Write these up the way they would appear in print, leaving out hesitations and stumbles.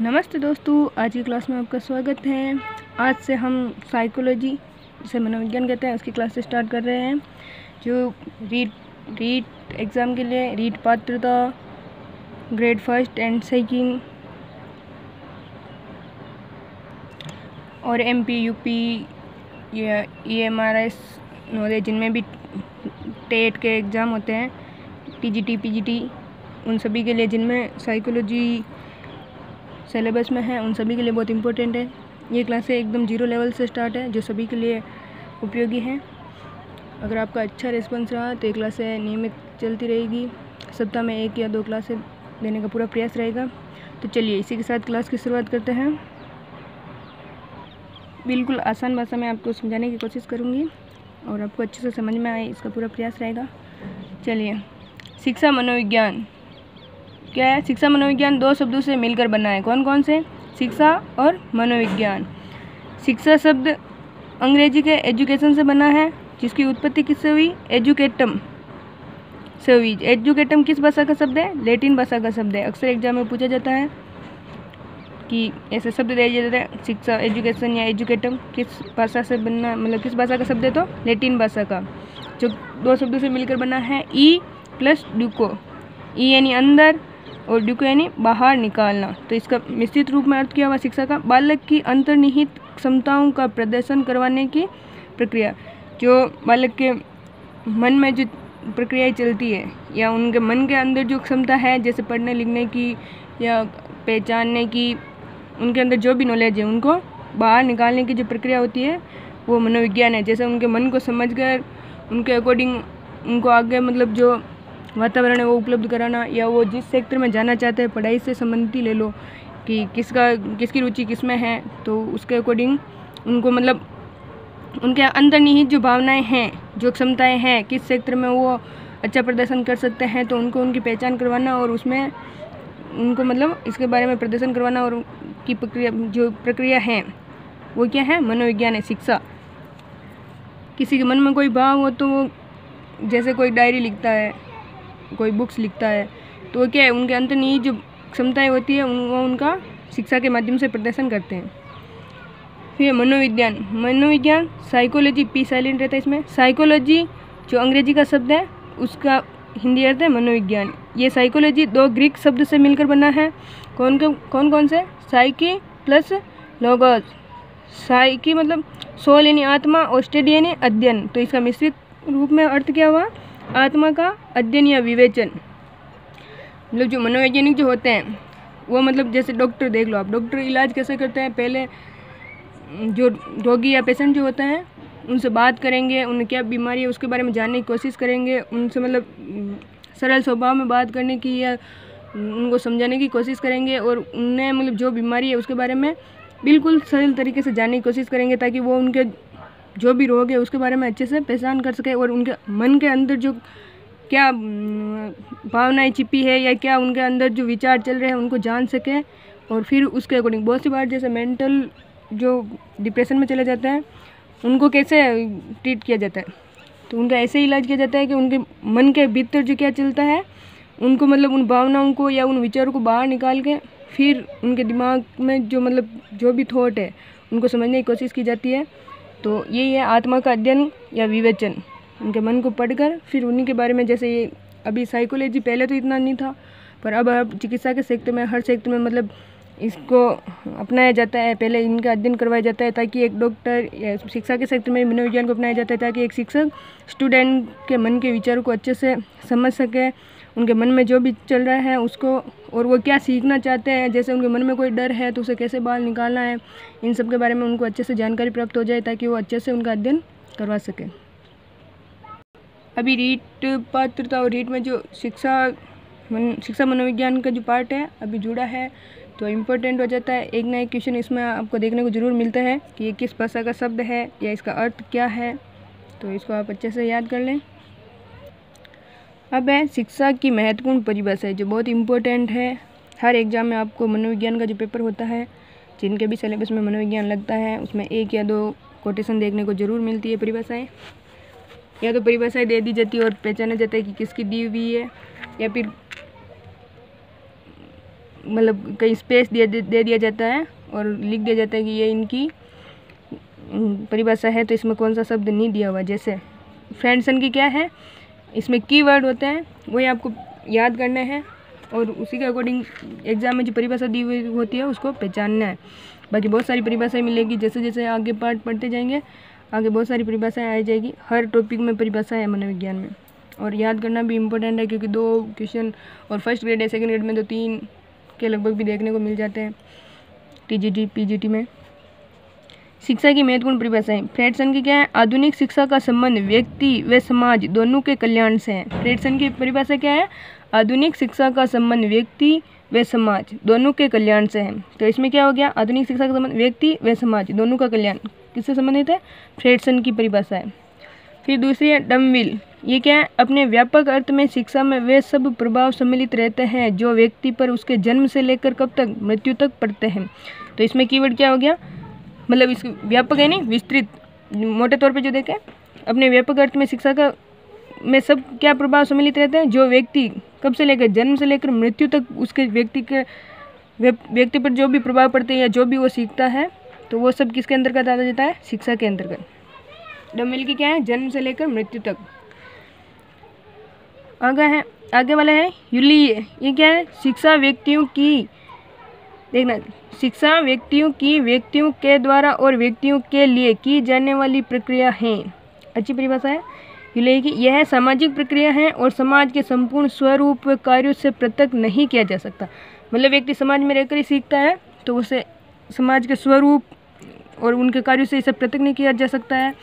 नमस्ते दोस्तों, आज की क्लास में आपका स्वागत है। आज से हम साइकोलॉजी, जिसे मनोविज्ञान कहते हैं, उसकी क्लास से स्टार्ट कर रहे हैं। जो रीट एग्ज़ाम के लिए रीट पात्रता ग्रेड फर्स्ट एंड सेकंड और MP UP या EMRS नॉलेज, जिनमें भी टेट के एग्ज़ाम होते हैं, TGT PGT, उन सभी के लिए जिनमें साइकोलॉजी सिलेबस में है, उन सभी के लिए बहुत इम्पोर्टेंट है। ये क्लासें एकदम 0 लेवल से स्टार्ट है, जो सभी के लिए उपयोगी हैं। अगर आपका अच्छा रिस्पॉन्स रहा तो ये क्लासें नियमित चलती रहेगी। सप्ताह में 1 या 2 क्लासें देने का पूरा प्रयास रहेगा। तो चलिए इसी के साथ क्लास की शुरुआत करते हैं। बिल्कुल आसान भाषा में आपको समझाने की कोशिश करूँगी और आपको अच्छे से समझ में आए, इसका पूरा प्रयास रहेगा। चलिए, शिक्षा मनोविज्ञान क्या है? शिक्षा मनोविज्ञान 2 शब्दों से मिलकर बना है। कौन कौन से? शिक्षा और मनोविज्ञान। शिक्षा शब्द अंग्रेजी के एजुकेशन से बना है, जिसकी उत्पत्ति किससे हुई? एजुकेटम से हुई। एजुकेटम किस भाषा का शब्द है? लैटिन भाषा का शब्द है। अक्सर एग्जाम में पूछा जाता है कि ऐसे शब्द दिए जाते हैं, शिक्षा, एजुकेशन या एजुकेटम किस भाषा से बनना, मतलब किस भाषा का शब्द है? तो लैटिन भाषा का, जो 2 शब्दों से मिलकर बना है। ई प्लस ड्यूको, ई यानी अंदर और ड्यूको यानी बाहर निकालना। तो इसका मिश्रित रूप में अर्थ किया हुआ शिक्षा का बालक की अंतर्निहित क्षमताओं का प्रदर्शन करवाने की प्रक्रिया। जो बालक के मन में जो प्रक्रियाएं चलती है या उनके मन के अंदर जो क्षमता है, जैसे पढ़ने लिखने की या पहचानने की, उनके अंदर जो भी नॉलेज है उनको बाहर निकालने की जो प्रक्रिया होती है, वो मनोविज्ञान है। जैसे उनके मन को समझकर उनके अकॉर्डिंग उनको आगे मतलब जो वातावरण है वो उपलब्ध कराना, या वो जिस सेक्टर में जाना चाहते हैं, पढ़ाई से संबंधित ले लो कि किसकी रुचि किस में है, तो उसके अकॉर्डिंग उनको मतलब उनके अंतर्निहित जो भावनाएं हैं, जो क्षमताएं हैं, किस सेक्टर में वो अच्छा प्रदर्शन कर सकते हैं, तो उनको उनकी पहचान करवाना और उसमें उनको मतलब इसके बारे में प्रदर्शन करवाना और की प्रक्रिया है वो क्या है? मनोविज्ञान है, शिक्षा। किसी के मन में कोई भाव हो तो वो जैसे कोई डायरी लिखता है, कोई बुक्स लिखता है, तो वो क्या है? उनके अंतर्निहित जो क्षमताएं होती है वो उनका शिक्षा के माध्यम से प्रदर्शन करते हैं। फिर मनोविज्ञान साइकोलॉजी, पी साइलेंट रहता है इसमें। साइकोलॉजी जो अंग्रेजी का शब्द है, उसका हिंदी अर्थ है मनोविज्ञान। ये साइकोलॉजी 2 ग्रीक शब्द से मिलकर बना है। कौन से? Psyche plus logos. साइकी मतलब सोल यानी आत्मा और स्टडी यानी अध्ययन। तो इसका मिश्रित रूप में अर्थ क्या हुआ? आत्मा का अध्ययन या विवेचन। मतलब जो मनोवैज्ञानिक जो होते हैं वो, मतलब जैसे डॉक्टर देख लो आप, डॉक्टर इलाज कैसे करते हैं? पहले जो रोगी या पेशेंट जो होता है उनसे बात करेंगे, उन्हें क्या बीमारी है उसके बारे में जानने की कोशिश करेंगे, उनसे मतलब सरल स्वभाव में बात करने की या उनको समझाने की कोशिश करेंगे, और उन्हें मतलब जो बीमारी है उसके बारे में बिल्कुल सरल तरीके से जानने की कोशिश करेंगे, ताकि वो उनके जो भी रोग है उसके बारे में अच्छे से पहचान कर सके और उनके मन के अंदर जो क्या भावनाएं छिपी है या क्या उनके अंदर जो विचार चल रहे हैं उनको जान सके, और फिर उसके अकॉर्डिंग बहुत सी बार जैसे मेंटल जो डिप्रेशन में चले जाते हैं उनको कैसे ट्रीट किया जाता है, तो उनका ऐसे इलाज किया जाता है कि उनके मन के भीतर जो क्या चलता है उनको मतलब उन भावनाओं को या उन विचारों को बाहर निकाल के फिर उनके दिमाग में जो मतलब जो भी थॉट है उनको समझने की कोशिश की जाती है। तो यही है आत्मा का अध्ययन या विवेचन। उनके मन को पढ़कर फिर उन्हीं के बारे में, जैसे ये अभी साइकोलॉजी पहले तो इतना नहीं था, पर अब चिकित्सा के क्षेत्र में, हर क्षेत्र में मतलब इसको अपनाया जाता है। पहले इनका अध्ययन करवाया जाता है ताकि एक डॉक्टर, या शिक्षा के क्षेत्र में मनोविज्ञान को अपनाया जाता है ताकि एक शिक्षक स्टूडेंट के मन के विचारों को अच्छे से समझ सके, उनके मन में जो भी चल रहा है उसको, और वो क्या सीखना चाहते हैं, जैसे उनके मन में कोई डर है तो उसे कैसे बाहर निकालना है, इन सब के बारे में उनको अच्छे से जानकारी प्राप्त हो जाए ताकि वो अच्छे से उनका अध्ययन करवा सके। अभी रीट पात्रता और रीट में जो शिक्षा मनोविज्ञान का जो पार्ट है अभी जुड़ा है, तो इम्पोर्टेंट हो जाता है। एक ना एक क्वेश्चन इसमें आपको देखने को ज़रूर मिलता है कि ये किस भाषा का शब्द है या इसका अर्थ क्या है, तो इसको आप अच्छे से याद कर लें। अब है शिक्षा की महत्वपूर्ण परिभाषा, जो बहुत इम्पोर्टेंट है। हर एग्जाम में आपको मनोविज्ञान का जो पेपर होता है, जिनके भी सिलेबस में मनोविज्ञान लगता है, उसमें 1 या 2 कोटेशन देखने को ज़रूर मिलती है परिभाषाएँ, या तो परिभाषाएँ दे दी जाती है और पहचाना जाता है कि किसकी दी हुई है, या फिर मतलब कहीं स्पेस दे दिया जाता है और लिख दिया जाता है कि ये इनकी परिभाषा है, तो इसमें कौन सा शब्द नहीं दिया हुआ। जैसे फ्रेंडसन की क्या है, इसमें कीवर्ड होते हैं, वही आपको याद करना है और उसी के अकॉर्डिंग एग्जाम में जो परिभाषा दी हुई होती है उसको पहचानना है। बाकी बहुत सारी परिभाषाएं मिलेगी, जैसे जैसे आगे पार्ट पढ़ते जाएंगे आगे बहुत सारी परिभाषाएं आ जाएगी। हर टॉपिक में परिभाषा है मनोविज्ञान में, और याद करना भी इम्पोर्टेंट है क्योंकि 2 क्वेश्चन और फर्स्ट ग्रेड या सेकंड ग्रेड में तो 3 के लगभग भी देखने को मिल जाते हैं टीजीटी पीजीटी में। शिक्षा की महत्वपूर्ण परिभाषाएं। फ्रेडसन की क्या है, आधुनिक शिक्षा का संबंध व्यक्ति व समाज दोनों के कल्याण से है। फ्रेडसन की परिभाषा क्या है, आधुनिक शिक्षा का संबंध व्यक्ति व समाज दोनों के कल्याण से है। तो इसमें क्या हो गया, आधुनिक शिक्षा का संबंध व्यक्ति व समाज दोनों का कल्याण किससे संबंधित है, फ्रेडसन की परिभाषा है। फिर दूसरी है डमविल, ये क्या है, अपने व्यापक अर्थ में शिक्षा में वे सब प्रभाव सम्मिलित रहते हैं जो व्यक्ति पर उसके जन्म से लेकर कब तक, मृत्यु तक पड़ते हैं। तो इसमें कीवर्ड क्या हो गया, मतलब इस व्यापक है नहीं विस्तृत, मोटे तौर पे जो देखें अपने व्यापक अर्थ में शिक्षा का में सब क्या प्रभाव सम्मिलित रहते हैं जो व्यक्ति कब से लेकर जन्म से लेकर मृत्यु तक उसके व्यक्ति पर जो भी प्रभाव पड़ते हैं या जो भी वो सीखता है तो वो सब किसके अंतर्गत आ जाता है, शिक्षा के अंतर्गत। डमविल की क्या है, जन्म से लेकर मृत्यु तक। आगे वाला है यूली, ये क्या है, शिक्षा व्यक्तियों की, देखना, शिक्षा व्यक्तियों की व्यक्तियों के द्वारा और व्यक्तियों के लिए की जाने वाली प्रक्रिया है। अच्छी परिभाषा है यूले की। यह सामाजिक प्रक्रिया है और समाज के संपूर्ण स्वरूप व कार्यों से पृथक नहीं किया जा सकता। मतलब व्यक्ति समाज में रहकर ही सीखता है तो उसे समाज के स्वरूप और उनके कार्यों से इसे पृथक नहीं किया जा सकता है।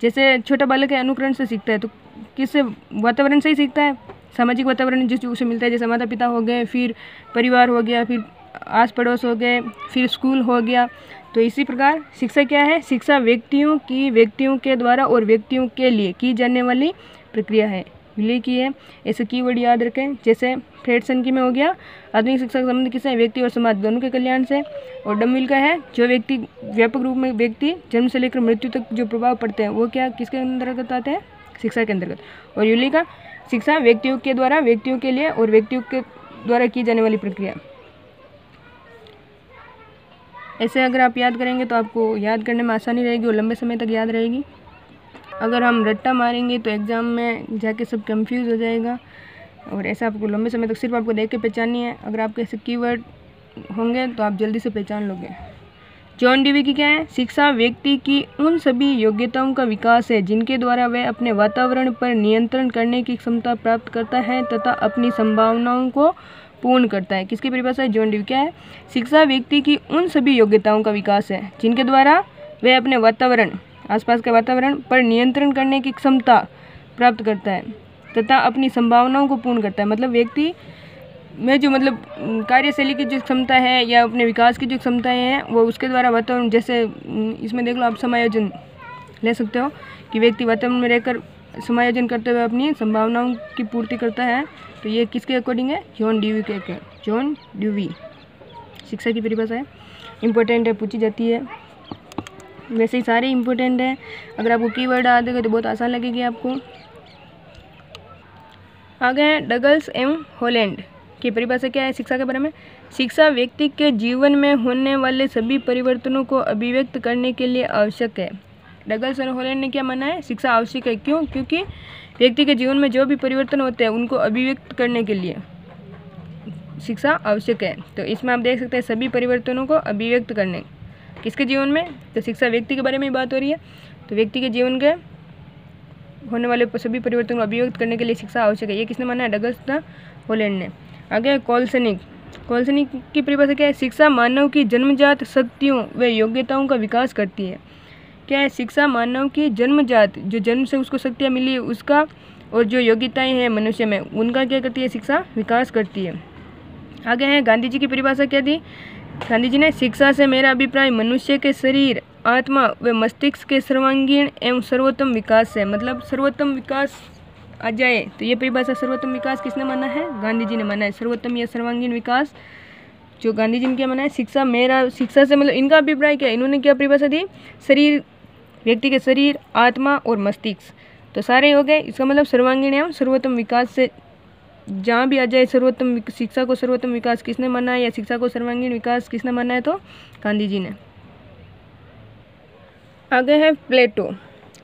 जैसे छोटा बालक है अनुकरण से सीखता है, तो किससे, वातावरण से ही सीखता है, सामाजिक वातावरण जिस उसे मिलता है, जैसे माता पिता हो गए, फिर परिवार हो गया, फिर आस पड़ोस हो गए, फिर स्कूल हो गया। तो इसी प्रकार शिक्षा क्या है, शिक्षा व्यक्तियों की व्यक्तियों के द्वारा और व्यक्तियों के लिए की जाने वाली प्रक्रिया है, विलय की है। ऐसे कीवर्ड याद रखें। जैसे फ्रेडसन की में हो गया आधुनिक शिक्षा का संबंध किससे, व्यक्ति और समाज दोनों के कल्याण से। और डमविल का है जो व्यक्ति व्यापक रूप में व्यक्ति जन्म से लेकर मृत्यु तक जो प्रभाव पड़ते हैं वो क्या किसके अंतर्गत आते हैं, शिक्षा के अंतर्गत। और यूली का शिक्षा व्यक्तियों के द्वारा व्यक्तियों के लिए और व्यक्तियों के द्वारा की जाने वाली प्रक्रिया। ऐसे अगर आप याद करेंगे तो आपको याद करने में आसानी रहेगी और लंबे समय तक याद रहेगी। अगर हम रट्टा मारेंगे तो एग्ज़ाम में जाके सब कंफ्यूज हो जाएगा, और ऐसा आपको लंबे समय तक सिर्फ आपको देख के पहचाननी है। अगर आपके ऐसे कीवर्ड होंगे तो आप जल्दी से पहचान लोगे। जॉन डीवी की क्या है, शिक्षा व्यक्ति की उन सभी योग्यताओं का विकास है जिनके द्वारा वह अपने वातावरण पर नियंत्रण करने की क्षमता प्राप्त करता है तथा अपनी संभावनाओं को पूर्ण करता है। किसकी परिभाषा है, जॉन डीवी। क्या है, शिक्षा व्यक्ति की उन सभी योग्यताओं का विकास है जिनके द्वारा वह अपने वातावरण, आसपास के वातावरण पर नियंत्रण करने की क्षमता प्राप्त करता है तथा अपनी संभावनाओं को पूर्ण करता है। मतलब व्यक्ति में जो मतलब कार्यशैली की जो क्षमता है या अपने विकास की जो क्षमताएं हैं वो उसके द्वारा वातावरण, जैसे इसमें देख लो आप समायोजन ले सकते हो कि व्यक्ति वातावरण में रहकर समायोजन करते हुए अपनी संभावनाओं की पूर्ति करता है। तो ये किसके अकॉर्डिंग है, जॉन डीवी के। जॉन डीवी शिक्षा की परिभाषा है, इम्पोर्टेंट है, पूछी जाती है। वैसे ही सारे इम्पोर्टेंट है, अगर आपको कीवर्ड आ देगा तो बहुत आसान लगेगी आपको। आगे है डगल्स एवं हॉलैंड की परिभाषा क्या है शिक्षा के बारे में। शिक्षा व्यक्ति के जीवन में होने वाले सभी परिवर्तनों को अभिव्यक्त करने के लिए आवश्यक है। डगल्स और हॉलैंड ने क्या माना है, शिक्षा आवश्यक है। क्यों, क्योंकि व्यक्ति के जीवन में जो भी परिवर्तन होते हैं उनको अभिव्यक्त करने के लिए शिक्षा आवश्यक है। तो इसमें आप देख सकते हैं सभी परिवर्तनों को अभिव्यक्त करने, किसके जीवन में, तो शिक्षा व्यक्ति के बारे में बात हो रही है। तो व्यक्ति के जीवन के होने वाले सभी परिवर्तनों को अभिव्यक्त करने के लिए शिक्षा आवश्यक है। ये किसने माना है, डगल्स तथा हॉलैंड ने। आगे कॉल्सनिक की परिभाषा क्या है, शिक्षा मानव की जन्मजात शक्तियों व योग्यताओं का विकास करती है। क्या है, शिक्षा मानव की जन्मजात, जो जन्म से उसको शक्तियाँ मिली है उसका, और जो योग्यताएं हैं मनुष्य में उनका क्या करती है, शिक्षा विकास करती है। आगे है गांधी जी की परिभाषा क्या थी, गांधी जी ने शिक्षा से मेरा अभिप्राय मनुष्य के शरीर, आत्मा व मस्तिष्क के सर्वांगीण एवं सर्वोत्तम विकास है। मतलब सर्वोत्तम विकास आ जाए, तो ये परिभाषा सर्वोत्तम विकास किसने माना है, गांधी जी ने माना है। सर्वोत्तम या सर्वांगीण विकास जो गांधी जी ने क्या माना है, शिक्षा से मतलब इनका अभिप्राय क्या है, इन्होंने क्या परिभाषा दी, शरीर, व्यक्ति के शरीर, आत्मा और मस्तिष्क, तो सारे हो गए। इसका मतलब सर्वांगीण एवं सर्वोत्तम विकास से जहाँ भी आ जाए सर्वोत्तम शिक्षा को सर्वोत्तम विकास किसने माना है या शिक्षा को सर्वांगीण विकास किसने माना है, तो गांधी जी ने। आगे है प्लेटो।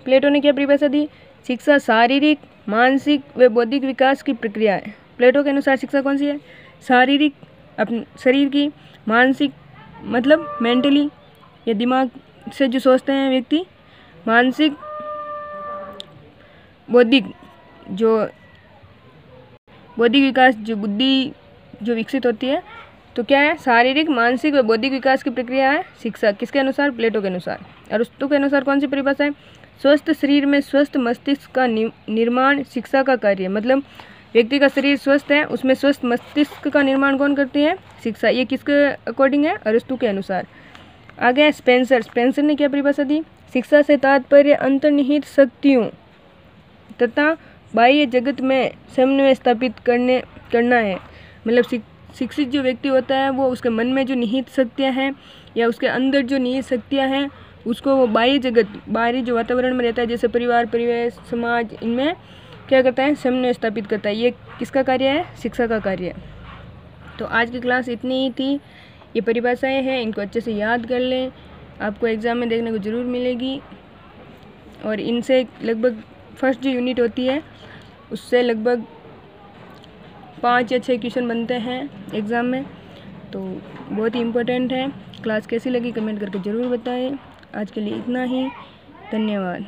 प्लेटो ने क्या परिभाषा दी? शिक्षा शारीरिक, मानसिक व बौद्धिक विकास की प्रक्रिया है। प्लेटो के अनुसार शिक्षा कौन सी है? शारीरिक, अपने शरीर की, मानसिक मतलब मेंटली या दिमाग से जो सोचते हैं व्यक्ति, मानसिक, बौद्धिक जो बौद्धिक विकास जो बुद्धि जो विकसित होती है, तो क्या है? शारीरिक, मानसिक व बौद्धिक विकास की प्रक्रिया है शिक्षा। किसके अनुसार? प्लेटो के अनुसार। अरिस्टो के अनुसार कौन सी परिभाषा है? स्वस्थ शरीर में स्वस्थ मस्तिष्क का निर्माण शिक्षा का कार्य। मतलब व्यक्ति का शरीर स्वस्थ है, उसमें स्वस्थ मस्तिष्क का निर्माण कौन करती है? शिक्षा। ये किसके अकॉर्डिंग है? अरिस्टो के अनुसार। आगे है स्पेंसर। स्पेंसर ने क्या परिभाषा दी? शिक्षा से तात्पर्य अंतर्निहित शक्तियों तथा बाह्य जगत में समन्वय स्थापित करना है। मतलब शिक्षित जो व्यक्ति होता है वो उसके मन में जो निहित शक्तियाँ हैं या उसके अंदर जो निहित शक्तियाँ हैं उसको वो बाह्य जगत, बाहरी जो वातावरण में रहता है जैसे परिवार, परिवेश, समाज, इनमें क्या करता है? समन्वय स्थापित करता है। ये किसका कार्य है? शिक्षा का कार्य है। तो आज की क्लास इतनी ही थी। ये परिभाषाएं हैं, इनको अच्छे से याद कर लें, आपको एग्ज़ाम में देखने को ज़रूर मिलेगी। और इनसे लगभग फर्स्ट जो यूनिट होती है उससे लगभग 5 या 6 क्वेश्चन बनते हैं एग्ज़ाम में, तो बहुत ही इम्पोर्टेंट है। क्लास कैसी लगी कमेंट करके ज़रूर बताएं। आज के लिए इतना ही, धन्यवाद।